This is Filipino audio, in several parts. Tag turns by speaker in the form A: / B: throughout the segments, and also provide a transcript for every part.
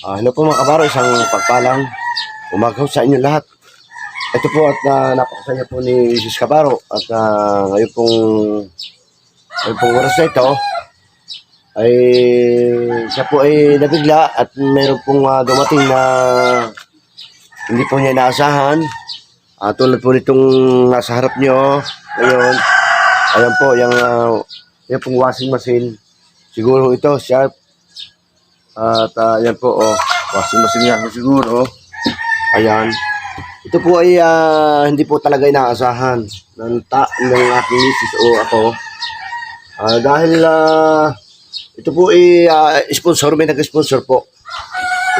A: Hello po mga kabaro, isang pagpalang umagaw sa inyo lahat. Ito po at napakasaya po ni Mrs. Kabaro at ngayon pong oras na ito ay siya po ay nabigla at meron pong dumating na hindi po niya inaasahan. Tulad po nitong nasa harap nyo ngayon, ayan po yung pong washing machine. Siguro ito, Sharp. At yan po, washing machine yan siguro. Ayan. Ito po ay hindi po talaga inaasahan ng aking misis o ako. Dahil ito po ay sponsor, may nag-sponsor po.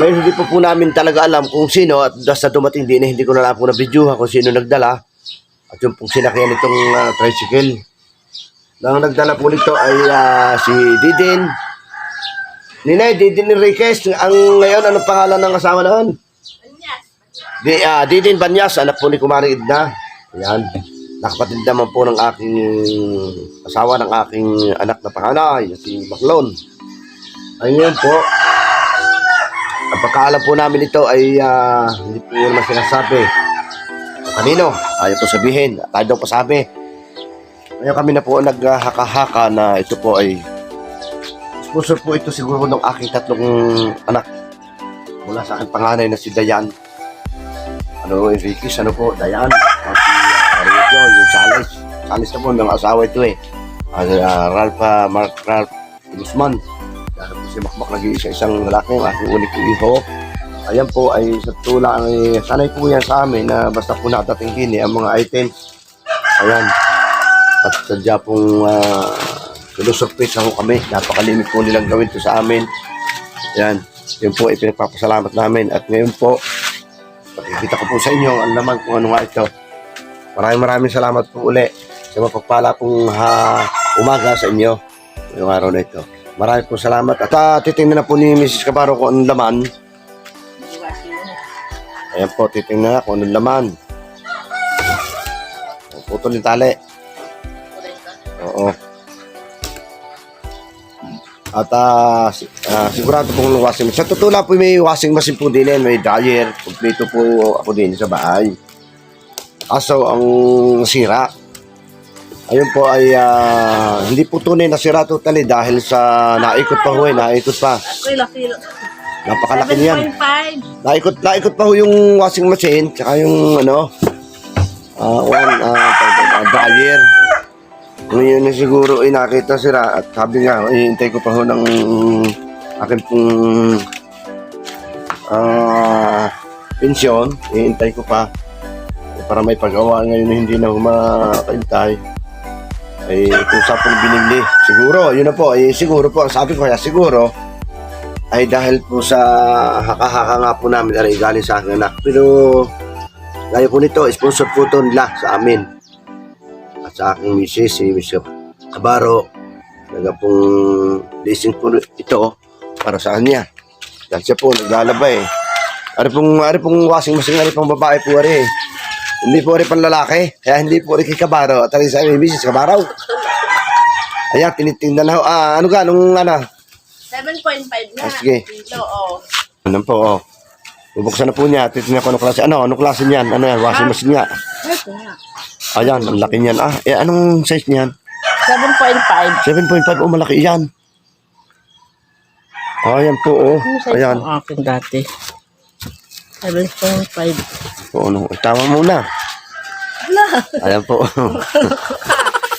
A: Ngayon hindi po namin talaga alam kung sino at basta dumating din, hindi ko na lang po na-videohan kung sino nagdala. At yung pong sinakyan itong tricycle. Nang nagdala po nito ay si Didin. Ninay, Didin Enriquez. Ang ngayon, anong pangalan ng asawa noon? Didin Banyas, anak po ni Kumari Idna. Ayan. Nakapatid naman po ng aking asawa ng aking anak na panganay, si Maclon. Ayun po. Ang pagkaalam po namin ito ay hindi po naman sinasabi. Kanino? Ayaw po sabihin. Tayo daw pasabi. Ngayon kami na po naghahaka-haka na ito po ay sponsor po ito siguro ng aking tatlong anak. Mula sa aking panganay na si Dayan. Enriquez, Dayan. At si Rio, yung Salis. Salis na po, ng asawa ito eh. Mark Ralph Guzman. Dahil po si Makmak nag-iisa isang lalaki, ang aking unik iho. Ayan po ay sa tulang, sanay po yan sa amin na basta po natating din ang mga items. Ayan. At sadya pong surprise ako kami. Napakalimit po nilang gawin ito sa amin. Ayan. Yun po ay pinagpapasalamat namin. At ngayon po, pakikita ko po sa inyo ang laman kung ano nga ito. Maraming salamat po uli sa mapagpala pong umaga sa inyo yung araw na ito. Maraming po salamat. At titingnan na po ni Mrs. Kabaro kung anong laman. Ayan po, titingnan na kung anong laman. Putol yung tali. Oo. At sigurado pong washing machine. Sa totoo lang po may washing machine po din, may dryer. Kompleto po ako din sa bahay. Kaso ang sira, ayun po ay hindi po tunay na sira totally dahil sa naikot pa ho naikot pa. Napakalaki niyan. 7.5. Naikot pa ho yung washing machine, tsaka yung dryer. Ngayon na siguro ay nakita sira at sabi nga, hihintay ko pa ho ng akin pong pensyon. Hihintay ko pa para may pag-awa ngayon na hindi na makaintay. Ay kung sa pong binili, siguro, yun na po, siguro po, sabi ko kaya siguro, ay dahil po sa haka-haka nga po namin, ay galing sa akin anak. Pero, gaya po nito, sponsor po ito nila sa amin. Sa aking misis, si Mr. Kabaro, naga pong blessing po ito para sa kanya. Dahil siya po naglalaba eh. Ari pong washing machine, ari pong babae po ari. Hindi po ari pang lalaki, kaya hindi po ari kay Kabaro. At ari sa aking misis, Kabaro. Ayan, tinitingnan na ho. Ano ga?
B: 7.5 na.
A: Sige.
B: Dito, oh.
A: Ano po, bubuksan na po niya. Titingnan ko anong klase. Anong klase niyan? Ano yan? Washing machine nga.
B: Ito nga.
A: Ayan, ang laki niyan. Anong size niyan?
B: 7.5.
A: 7.5. Malaki yan. Ayan po, Ayan.
B: Ang akin dati. 7.5.
A: Tama muna.
B: Wala.
A: Ayan po.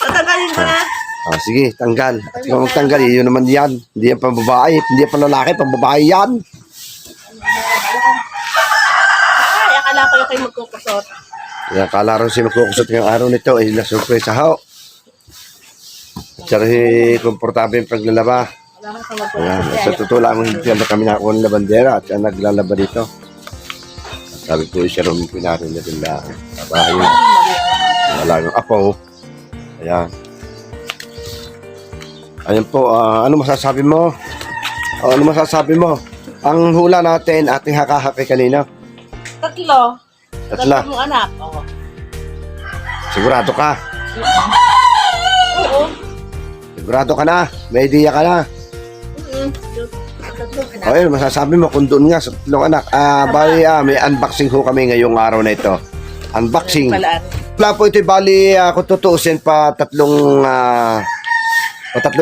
B: Tatanggalin mo na.
A: Sige, tanggal. At kung tanggal, yun naman yan. Hindi yan pang babae. Hindi yan pang lalaki, pang babae yan.
B: Ay, akala ko yung kayo magkukusot.
A: Kaya akala rin siya magkukusot ngayong araw nito. Ay, na-surprise ho. Tsari, komportable yung paglalaba. Ayan. Sa totoo lang, hindi na kami nakakuha ng labandera at siya naglalaba dito. At sabi po, siya rin pinarin na rin na bahay. Wala yung apo. Ayan. Ayan po, ano masasabi mo? Ano masasabi mo? Ang hula natin, ating haka-haki kanina.
B: Tatlo.
A: Tatla.
B: Tatlo mong anak. Oh.
A: Sigurado ka?
B: Oo.
A: Sigurado ka na? May idea ka na?
B: tatlong anak.
A: Ayun, masasabi mo kung doon nga sa tatlong anak. Bali, may unboxing ho kami ngayong araw na ito. Unboxing.
B: Pala,
A: Wala po ito, bali, kung tutuusin tatlo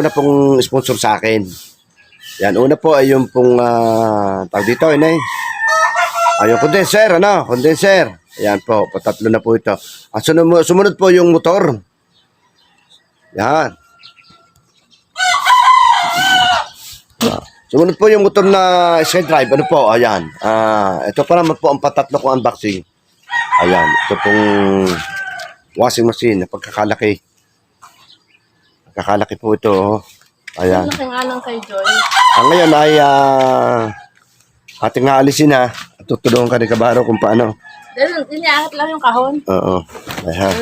A: na pong sponsor sa akin. Yan, una po ay yung pong, tawag dito, inay. Yung condenser, condenser. Yan po, patatlo na po ito. Sumunod po yung motor. Yan. Sumunod po yung motor na SkyDrive. Ano po? Ayan. Ito pa naman po ang patatlo kong unboxing. Ayan. Ito pong washing machine na pagkakalaki. Pagkakalaki po ito. Ayan.
B: laki nga lang kay Joy.
A: Ngayon ay ating aalisin na. At tutulungan ka ni Kabaro kung paano.
B: Dahil iniangat lang yung kahon.
A: Oo. Ayan.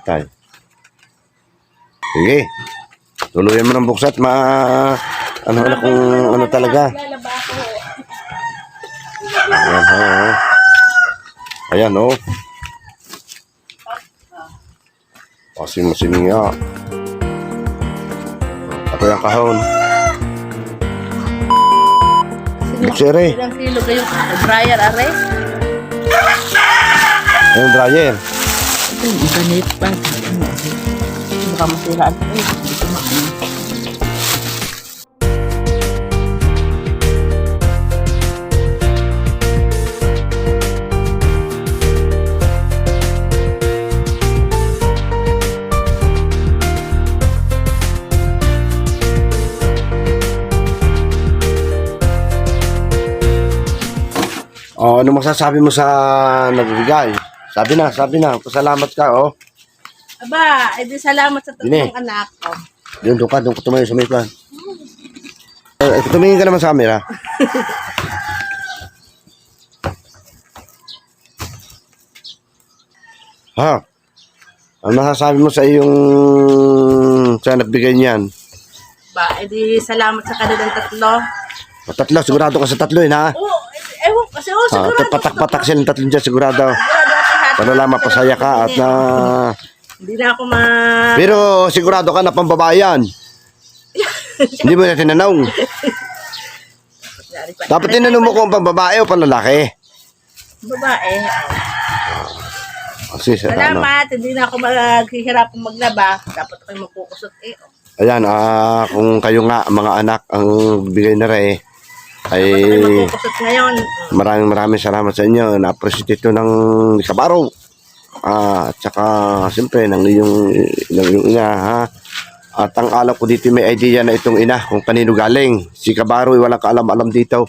A: Tay. Sige. Tuluyan mo ng buksan at ano na kung ano talaga.
B: Lalaba ako.
A: Ayan, Ayan, Kasi masini nga. Ako yung kahon. Buksere.
B: Ilang kilo kayo dryer, are?
A: Ayan, dryer.
B: Ito yung ganit pa. Baka masiraan. Dito maano.
A: Ano masasabi mo sa nagbigay? Sabi na. Pasalamat ka,
B: Aba, edi salamat sa tatlong anak ko.
A: Doon ka tumayo sa may plan. Tumingin ka naman sa camera. Ano masasabi mo sa iyong sa nagbigay niyan?
B: Ba, edi salamat sa kanilang tatlo.
A: Tatlo, sigurado ka sa tatlo ha?
B: Oo, ewan kasi sigurado.
A: Patak-patak siya ng tatlo dyan, sigurado.
B: Sigurado ako lahat.
A: Para lang mapasaya ka at na...
B: Hindi na ako
A: Pero sigurado ka na pambabayan. Hindi mo na tinanong. Dapat tinanong mo kung pambabae o panlalaki.
B: Babae.
A: Kasi
B: Salamat, hindi na ako maghihirapang maglaba. Dapat ako magkukusot
A: Ayan, kung kayo nga, mga anak, ang bigay na rin ay
B: Dapat ako magkukusot ngayon.
A: maraming salamat sa inyo. Na-appreciate ito ng Kabaro. At saka, siyempre, ng iyong ina, ha? At ang alam ko dito, may idea na itong ina, kung kanino galing. Si Kabaro, walang kaalam-alam dito.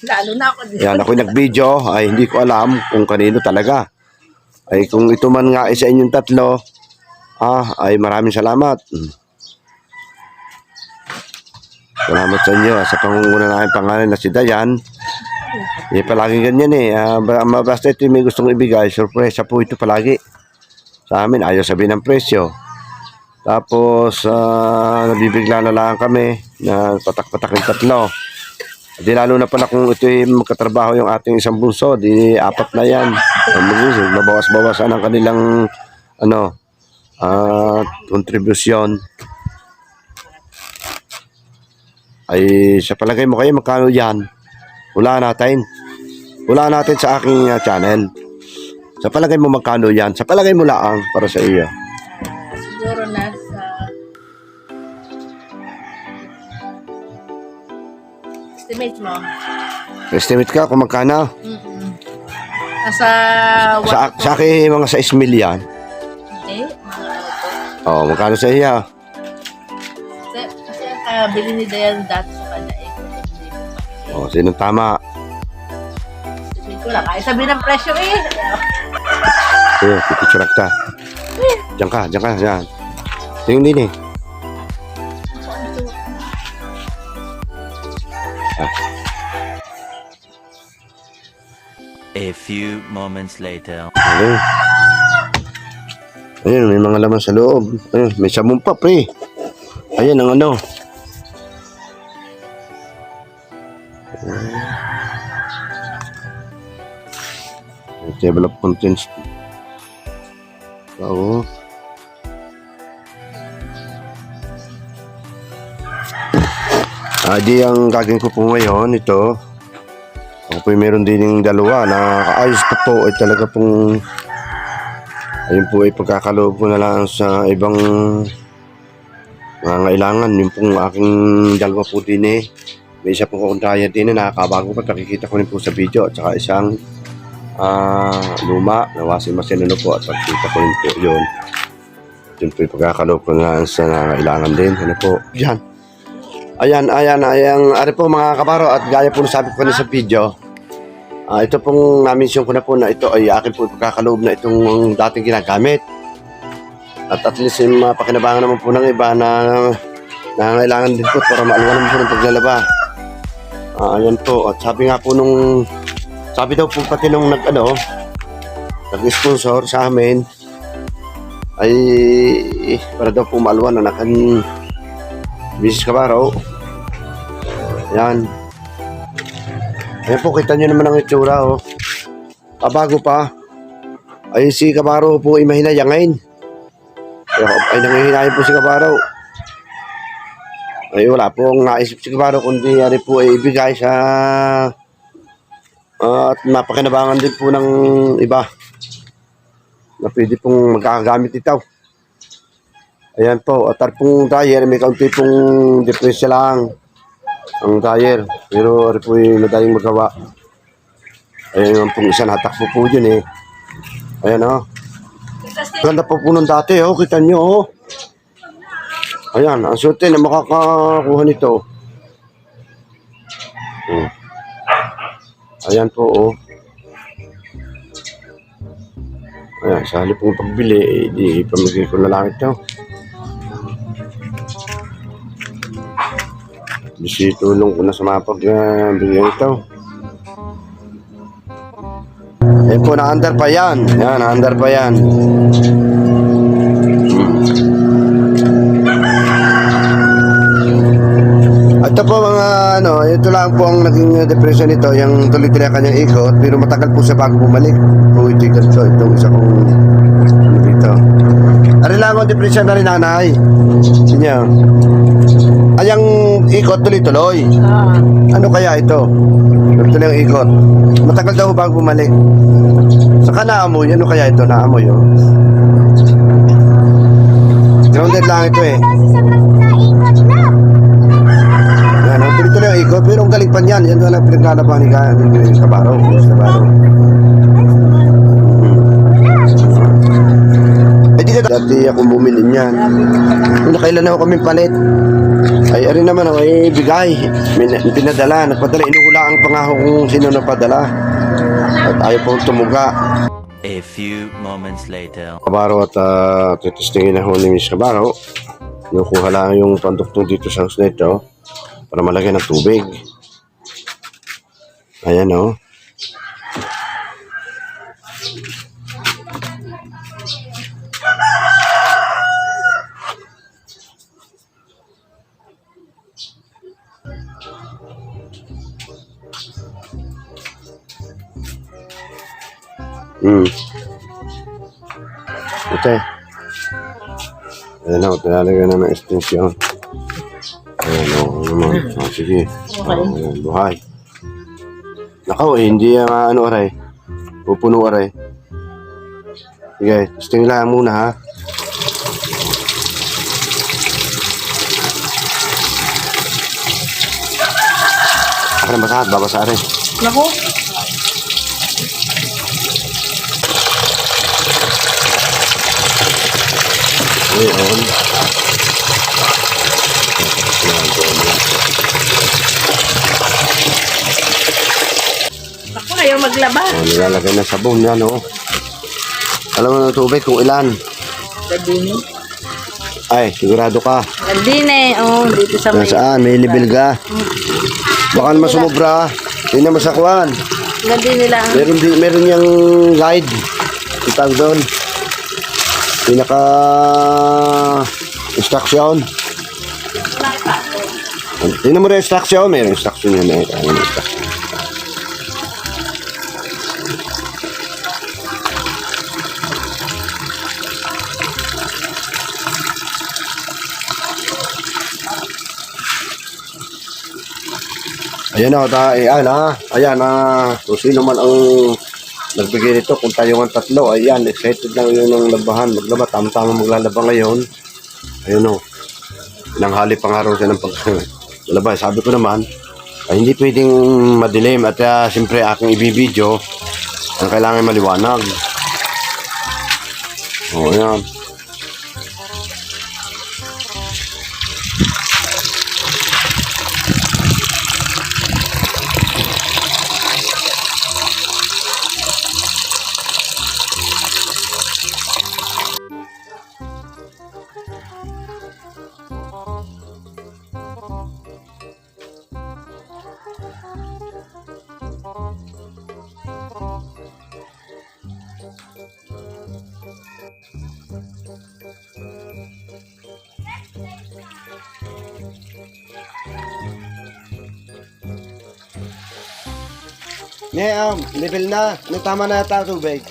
B: Lalo na ako dito.
A: Yan, ako nag-video, ay hindi ko alam kung kanino talaga. Ay kung ito man nga isa inyong tatlo, ay maraming salamat. Salamat sa inyo sa pangunguna na aking pangalan na si Dayan. Palaging ganyan basta ito may gustong ibigay, surpresa po ito palagi. Sa amin, ayaw sabihin ng presyo. Tapos, nabibigla na lang kami na patak-patak yung tatlo. Di lalo na pala kung ito yung magkatrabaho yung ating isang bunso, di apat na yan. Mabawas-bawasan ang kanilang kontribusyon. Ay sa palagay mo kayo magkano yan? Wala natin sa aking channel. Sa palagay mo magkano yan? Sa palagay mo lang para sa iyo.
B: Siguro nasa
A: Estimate ka kung magkano?
B: Nasa
A: Sa akin mga 6 million.
B: Hindi,
A: Magkano sa iyo?
B: kasi ang bili ni Dayan dati sa kanya
A: Sinong tama?
B: Sabihin ko lang, kaya sabihin ng presyo
A: Pipicture ka. Diyan ka. Diyan. Tingin din
C: A few moments later.
A: Ayun, may mga laman sa loob. Ayun, may sabon pa, pre. Ayan ang Table of contents. Di ang gagawin ko po ngayon, ito. Ako po meron din yung dalawa na kaayos pa po ay talaga pong ayun po ay pagkakaloob ko na lang sa ibang nangangailangan. Yung pong aking dalawa po din eh. May isa pong kukontraya din na nakakabago pa. Nakikita ko rin po sa video. At saka isang luma na washing machine ano po. At pagkita ko rin po yun. Yun po yung pagkakaloob ko na lang sa nangangailangan din. Ano po. Yan. Ayan, ari po mga kabaro at gaya po nasabi ko na sa video, ito pong na-mention ko na po na ito ay akin po pagkakaloob na itong dating ginagamit. At least yung mapakinabangan naman po ng iba na nangangailangan din po para maaluan naman po ng paglalaba. Ayan po, at sabi nga po sabi daw po pati nung nag-sponsor sa amin, ay para daw po maaluan na nakan Mrs. Kabaro. Yan. Ayan po, kita nyo naman ang itsura, oh. Bago pa. Ay, si Kabaro po ay mahinayangain. Ay, nangihinayin po si Kabaro. Ay, wala po ang naisip si Kabaro, kundi ari po ay ibigay sa at mapakinabangan din po ng iba na pwede pong magkakagamit ito. Ayan po, at pong tire, may kaunti pong diferensya lang ang tire. Pero ari po yung madaling magawa. Ayan yung pong isa, natakpo po yun eh. Ayan o. Ganda po po nung dati o, kita nyo o. Ayan, ang suti na makakakuha nito. Ayan po o. Ayan, sa halip pong pagbili, di pamigay ko na lang ito. Bisi tulong ko na sa mga pagbigyan ito. Ayan po, na-under pa yan. Yan, na-under pa yan. Ito po mga ito lang po ang naging depression nito, yung tuloy-tuloy kanyang ikot, pero matagal po siya bago bumalik. Po ito ganito, itong isa kong dito. Ari lang ang depression na rin nanay. Sinya. Ayang ikot tuloy-tuloy. Ano kaya ito? Tuloy-tuloy ang ikot. Matagal daw bago bumalik. Saka naamoy, ano kaya ito? Naamoy oh. Grounded lang ito eh. Yan, tuloy-tuloy ang ikot. Pero ang galing pa niyan. Yan wala pinaglalaban ni Kabaro. Dati ako bumili niyan. Kung nakailan na ako kaming palit. Ay, ari naman ako, ay bigay. Pinadala, nagpadala. Inuhulaan pa nga ako kung sino nagpadala. At ayaw pong tumuga.
C: A few moments later.
A: Kabaro at titistingin na ako ni Miss Kabaro. Kinukuha lang yung panduktong dito sa house na ito para malagyan ng tubig. Ayan o. Ito eh. Ayan o, tinalagyan na ng extension. Ayan o, naman. Sige. Ayan, buhay. Nakaw eh, hindi aray. Pupuno aray. Sige, testing lang muna ha. Ako na basahat, babasa rin.
B: Naku.
A: Ayan.
B: Naku, ayaw maglaba.
A: Nilalagay na sabon yan o. Alam mo ng tubig kung ilan?
B: Gardini.
A: Ay, sigurado ka.
B: Gardini, dito sa may...
A: Nasaan? May level ka. Baka naman sumubra. Hindi naman sakwan.
B: Gardini lang.
A: Meron yung guide. Itang doon. Pinaka instruction. Tingnan mo rin instruction. Meron instruction yun. Meron instruction. Ayan o, ayan ha. Ayan ha. Kung sino man ang nagbigay nito, kung tayo ang tatlo, ayan, excited lang yun ng labahan. Maglaba, tama-tama maglalaba ngayon. Ayun o. Nanghali pa nga raw siya ng paglalaba. Sabi ko naman, ay, hindi pwedeng madilim at siyempre aking ibibidyo ang kailangan maliwanag. O, ayan. Level na. Tama na yata tubig.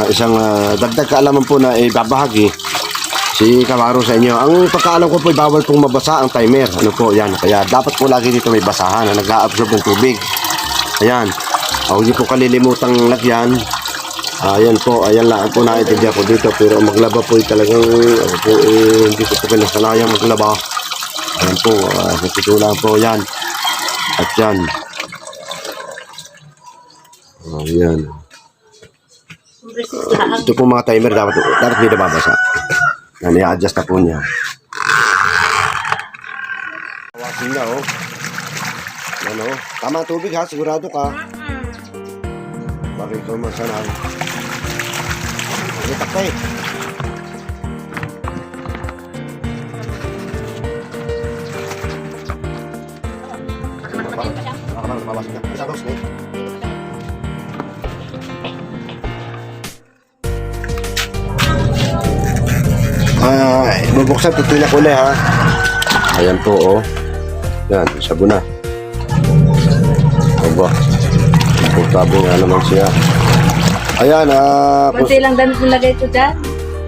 A: Isang dagdag kaalaman po na ibabahagi si Kamaro sa inyo. Ang pagkaalam ko po, bawal pong mabasa ang timer. Ano po, yan. Kaya dapat po lagi dito may basahan na nag-a-absorb ng tubig. Ayan. Hindi po kalilimutang lagyan. Ayan po, ayan lang po naintindihan ko dito. Pero maglaba po talagang hindi ko po kinasalayang maglaba. Ayan po, natutulang po yan. At yan. Ayan. Ito po mga timer, dapat hindi nababasa. Yan, i-adjust na po niya. Awasin na, oh. Yan, oh. Tama tubig, ha? Sigurado ka. Bakit ikaw masanay? Itak ka, eh. Bakit mabasa ka? Isa, dos, eh. Bubuksan, tutuloy na kulay ha. Ayan po, oh. Yan, sabon na. Aba. Pagtabo nga naman siya. Ayan,
B: Kunti lang damit nilagay ko dyan.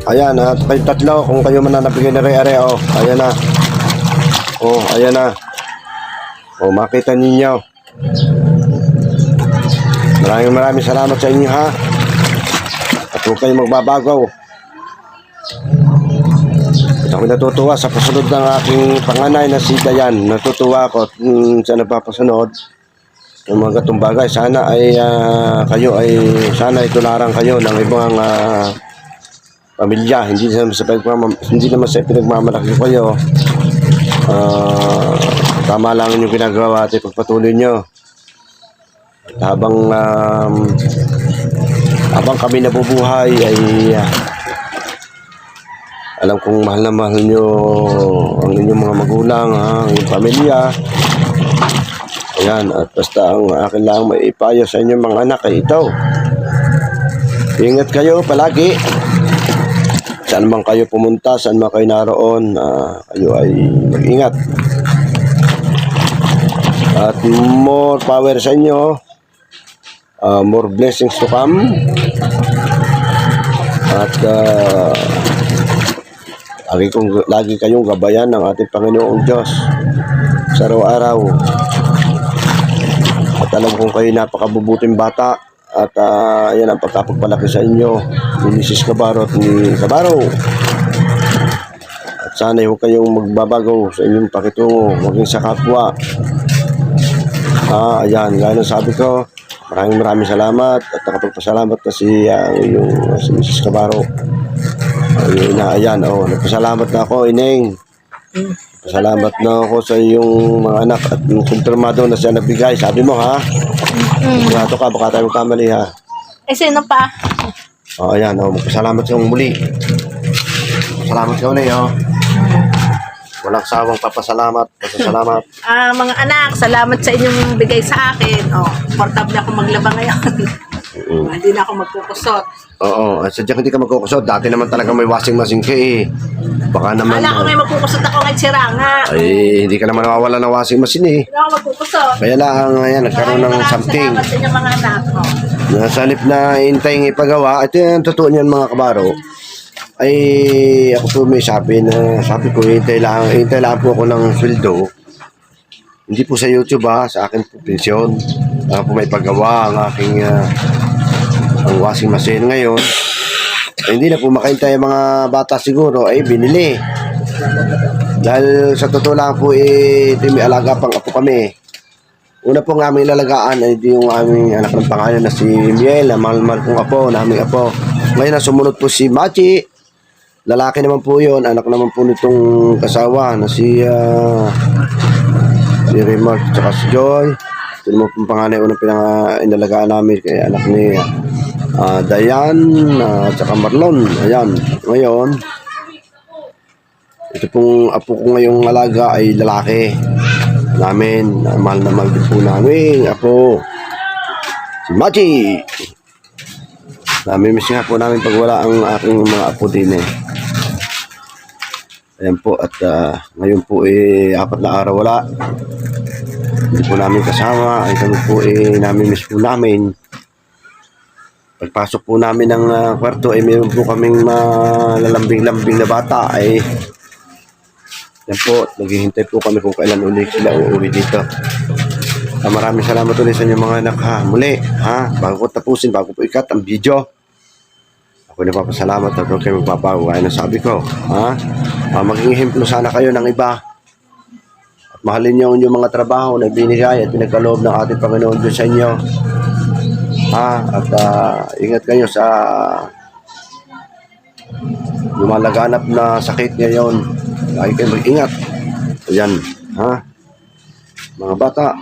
A: ayan, kayo tatlo, kung kayo man na nabigay na re-are, oh. Ayan na. Oh, ayan na. Oh, makita ninyo. Maraming salamat sa inyo, ha. At huwag kayong magbabago. Ako natutuwa sa pasunod ng aking panganay na si Dayan. Natutuwa ako sa nagpapasunod ng mga gatong bagay. Sana ay kayo ay sana itularan kayo ng ibang pamilya. Hindi naman sa pinagmamalaki kayo. Tama lang yung ginagawa at ipagpatuloy nyo. At habang kami nabubuhay ay alam kong mahal na mahal nyo ang inyong mga magulang, ang inyong pamilya. Ayan, at basta ang akin lang may ipayo sa inyong mga anak ay ito. Ingat kayo palagi. Saan man kayo pumunta, saan man kayo naroon, kayo ay mag-ingat. At more power sa inyo. More blessings to come. At lagi kayong gabayan ng ating Panginoong Diyos sa araw-araw. At alam kong kayo napakabubuting bata at yan ang pagkapagpalaki sa inyo ni Mrs. Cabaro at ni Cabaro. At sana huwag kayong magbabago sa inyong pakitungo, maging sa kapwa. Ayan, gano'n sabi ko, maraming salamat at nakapagpasalamat na si Mrs. Cabaro. Ayan, nagpasalamat na ako, Ineng. Pasalamat na ako sa iyong mga anak at kumpirmado na siya nagbigay. Sabi mo, ha? Sigurado ka, baka tayo magkamali, ha?
B: Sino pa?
A: Ayan, magpasalamat sa muli. Salamat ka ulit, walang sawang papasalamat. Pasalamat.
B: Mga anak, salamat sa inyong bigay sa akin. Portable ako maglaba ngayon. Hindi na ako magkukusot.
A: Oo, sadyang hindi ka magkukusot. Dati naman talaga may washing machine ka eh. Baka naman...
B: Wala ko may magkukusot ako ngayon sira nga.
A: Ay, hindi ka naman nawawala ng washing machine eh.
B: Hindi ako magkukusot.
A: Kaya lang, ayan, nagkaroon ng something.
B: Salamat sa inyong mga anak.
A: Sa halip na hintay ng ipagawa, ito yung totoo niyan mga kabaro, ay ako po may sabi ko, hintay lang po ako ng sweldo. Hindi po sa YouTube sa akin po pensyon. Po may paggawa ang aking ang washing machine ngayon. Hindi na po makahintay ang mga bata siguro ay binili. Dahil sa totoo lang po may alaga pang apo kami. Una po ng aming lalagaan ay yung aming anak ng pangalan na si Miel, na mahal kong apo, na aming apo. Ngayon na sumunod po si Machi. Lalaki naman po yun, anak naman po nitong kasawa na si Remark at si Joy. Ito naman po panganay unang inalagaan namin kay anak ni Dayan at saka Marlon. Ayan, ngayon ito pong apo ko ngayong alaga ay lalaki namin, mahal na mahal din po namin apo, si Machi. Namimiss nga po namin pag wala ang aking mga apo din Ayan po, at ngayon po 4 na araw wala, hindi po namin kasama. Ay kami po namimiss po namin. Pagpasok po namin ng kwarto ay mayroon po kaming malalambing-lambing na bata yan po, naghihintay po kami kung kailan ulit sila uuwi dito. Maraming salamat ulit sa inyo mga anak muli bago ko tapusin, bago po ikat ang video, ako nagpapasalamat at huwag kayo magpapago gaya ng sabi ko maging ehemplo sana kayo ng iba at mahalin niyo yung mga trabaho na binigay at pinagkaloob ng ating Panginoon Diyos sa inyo at ingat kayo sa lumalaganap na sakit ngayon. Lagi kayo mag-ingat. Ayan, mga bata,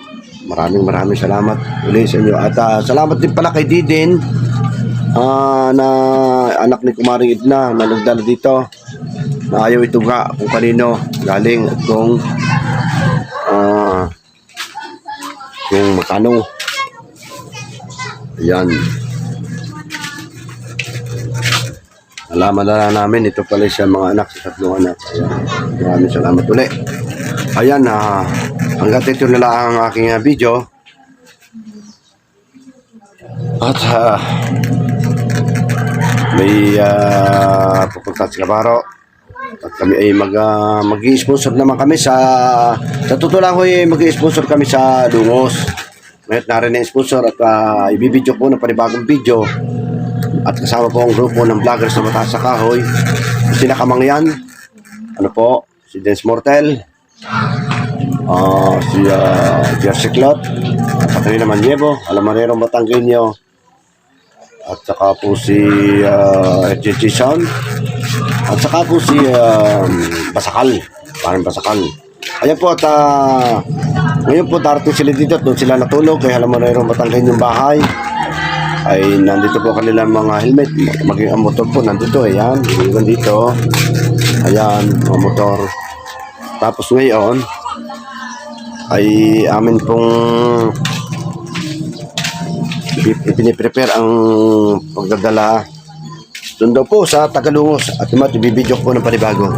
A: maraming salamat ulit sa inyo. At salamat din pala kay Didin, na anak ni Kumaring Edna, na nagdala dito, na ayaw ituga kung kanino galing at kung magkano. Ayan. Alaman na namin ito pala siya mga anak, sa 3 anak. Ayan. Maraming salamat ulit. Ayan, hanggang ito na lang ang aking video. At may pupunta sa Kabaro. At kami ay mag-i-sponsor naman kami sa totoo lang ko mag-i-sponsor kami sa Dungos. Ngayon narin na sponsor at ibibidyo ko ng panibagong video. At kasama po ang grupo ng vloggers na mataas sa kahoy. Sila Kamangyan, si Dance Mortel, si Jersey Clot, Katrina Maniebo, Alamanero Batanggenyo, at saka po si HG Sound, at saka po si Basakal, parang Basakal. Ayan po, at ngayon po darating sila dito at doon sila natulog kay Alamanero Batanggenyo yung bahay. Ay nandito po kanilang mga helmet, maging ang motor po nandito, ayan, iwan dito, ayan, ang motor. Tapos ngayon ay amin pong ipiniprepare ang pagdadala doon daw po sa Tagalungos at ibibidyo ko ng panibago.